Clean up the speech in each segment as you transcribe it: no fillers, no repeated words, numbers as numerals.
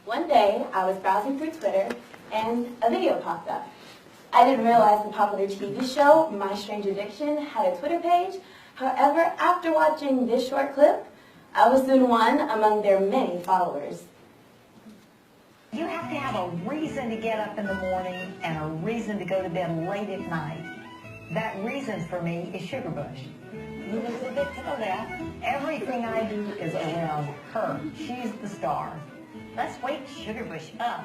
One day, I was browsing through Twitter, and a video popped up. I didn't realize the popular TV show, My Strange Addiction, had a Twitter page. However, after watching this short clip, I was soon one among their many followers. You have to have a reason to get up in the morning and a reason to go to bed late at night. That reason for me is Sugar Bush. You just a bit to know that. Everything I do is around her. She's the star. Let's wake Sugar Bush up.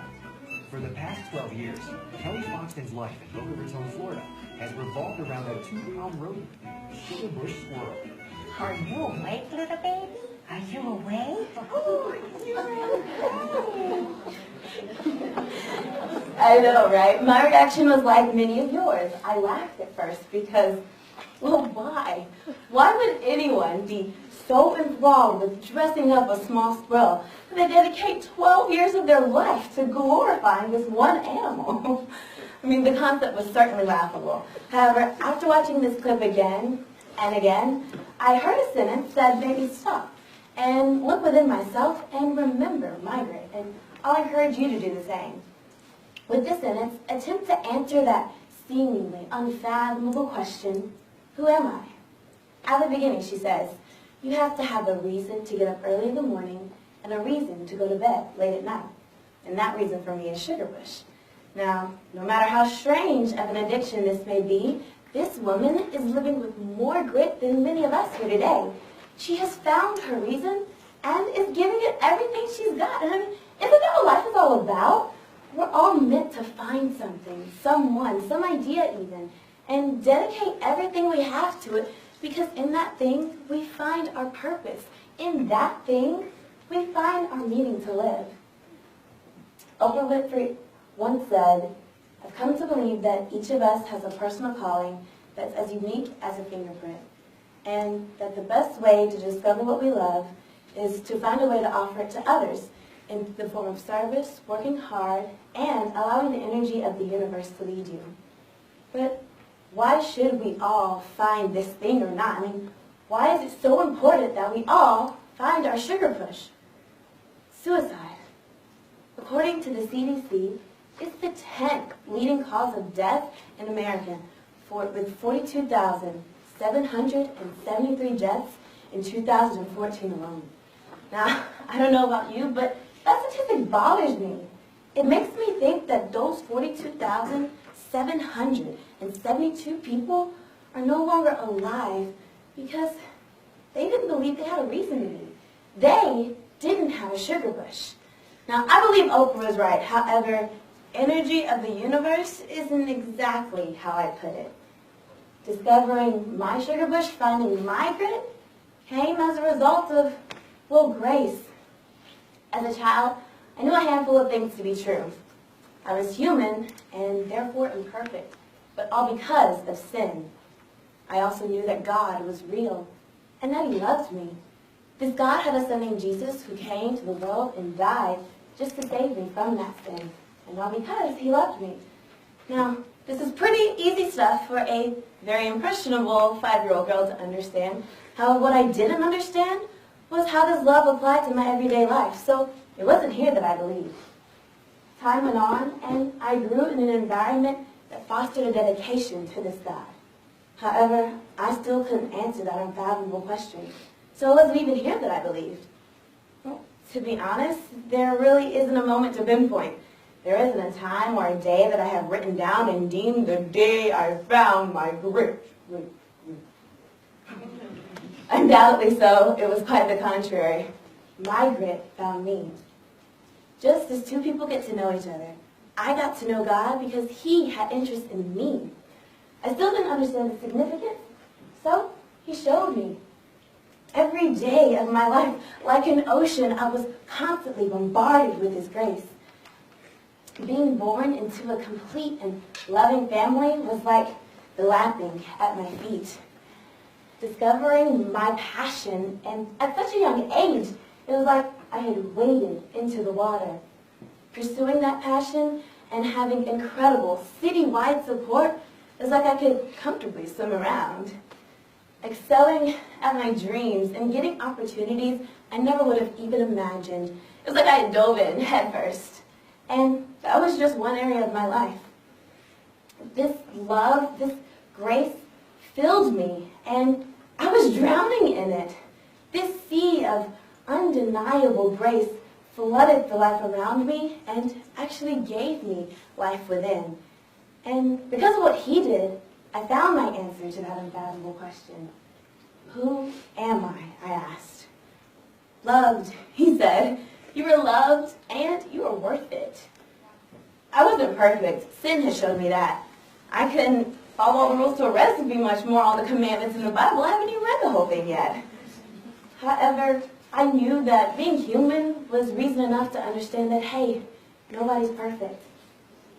For the past 12 years, Kelly Foxton's life in Boca Raton, Florida has revolved around a 2-pound rodent, Sugar Bush squirrel. Are you awake, little baby? Are you awake? I know, right? My reaction was like many of yours. I laughed at first because, well, why? Why would anyone be so enthralled with dressing up a small squirrel that they dedicate 12 years of their life to glorifying this one animal? I mean, the concept was certainly laughable. However, after watching this clip again and again, I heard a sentence that made me stop and look within myself and remember my grit. And I'll encourage you to do the same. With this sentence, attempt to answer that seemingly unfathomable question, who am I? At the beginning, she says, you have to have a reason to get up early in the morning and a reason to go to bed late at night. And that reason for me is Sugar Bush. Now, no matter how strange of an addiction this may be, this woman is living with more grit than many of us here today. She has found her reason and is giving it everything she's got. And I mean, isn't that what life is all about? We're all meant to find something, someone, some idea even, and dedicate everything we have to it, because in that thing, we find our purpose. In that thing, we find our meaning to live. Oprah Winfrey once said, I've come to believe that each of us has a personal calling that's as unique as a fingerprint, and that the best way to discover what we love is to find a way to offer it to others in the form of service, working hard, and allowing the energy of the universe to lead you. But why should we all find this thing or not? I mean, why is it so important that we all find our sugar push? Suicide. According to the CDC, it's the 10th leading cause of death in America, with 42,773 deaths in 2014 alone. Now, I don't know about you, but that statistic bothers me. It makes me think that those 42,772 people are no longer alive because they didn't believe they had a reason to be. They didn't have a sugar bush. Now, I believe Oprah is right. However, energy of the universe isn't exactly how I put it. Discovering my sugar bush, finding my grit, came as a result of, well, grace. As a child, I knew a handful of things to be true. I was human and therefore imperfect, but all because of sin. I also knew that God was real and that He loved me. This God had a son named Jesus who came to the world and died just to save me from that sin, and all because He loved me. Now, this is pretty easy stuff for a very impressionable 5-year-old girl to understand. However, what I didn't understand was how this love applied to my everyday life. So it wasn't here that I believed. Time went on, and I grew in an environment that fostered a dedication to this God. However, I still couldn't answer that unfathomable question. So it wasn't even here that I believed. Well, to be honest, there really isn't a moment to pinpoint. There isn't a time or a day that I have written down and deemed the day I found my grit. Undoubtedly so, it was quite the contrary. My grit found me. Just as two people get to know each other, I got to know God because He had interest in me. I still didn't understand the significance, so He showed me. Every day of my life, like an ocean, I was constantly bombarded with His grace. Being born into a complete and loving family was like the lapping at my feet. Discovering my passion, and at such a young age, it was like I had waded into the water. Pursuing that passion and having incredible citywide support, it was like I could comfortably swim around. Excelling at my dreams and getting opportunities I never would have even imagined It was like I had dove in head first. And that was just one area of my life. This love, this grace filled me, and I was drowning in it. This sea of undeniable grace flooded the life around me and actually gave me life within. And because of what he did, I found my answer to that unfathomable question. Who am I asked. Loved, he said. You were loved and you were worth it. I wasn't perfect. Sin has showed me that. I couldn't follow all the rules to a recipe, much more all the commandments in the Bible. I haven't even read the whole thing yet. However, I knew that being human was reason enough to understand that, hey, nobody's perfect.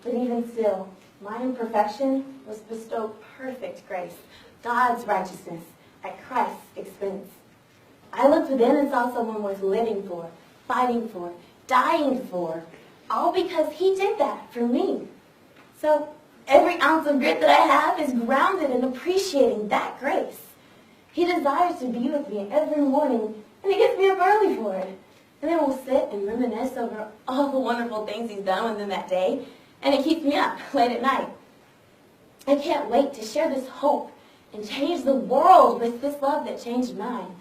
But even still, my imperfection was bestowed perfect grace, God's righteousness, at Christ's expense. I looked within and saw someone worth living for, fighting for, dying for, all because he did that for me. So every ounce of grit that I have is grounded in appreciating that grace. He desires to be with me every morning, and he gets me up early for it. And then we'll sit and reminisce over all the wonderful things he's done within that day, and it keeps me up late at night. I can't wait to share this hope and change the world with this love that changed mine.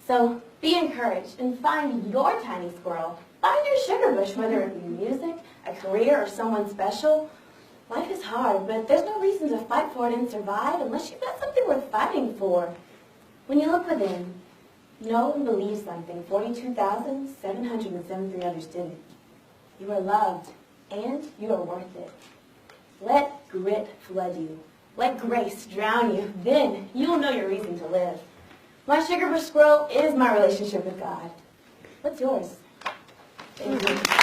So be encouraged and find your tiny squirrel. Find your sugar bush, whether it be music, a career, or someone special. Life is hard, but there's no reason to fight for it and survive unless you've got something worth fighting for. When you look within, know and believe something 42,773 others didn't. You are loved, and you are worth it. Let grit flood you. Let grace drown you. Then you'll know your reason to live. My sugar bush squirrel is my relationship with God. What's yours? Thank you.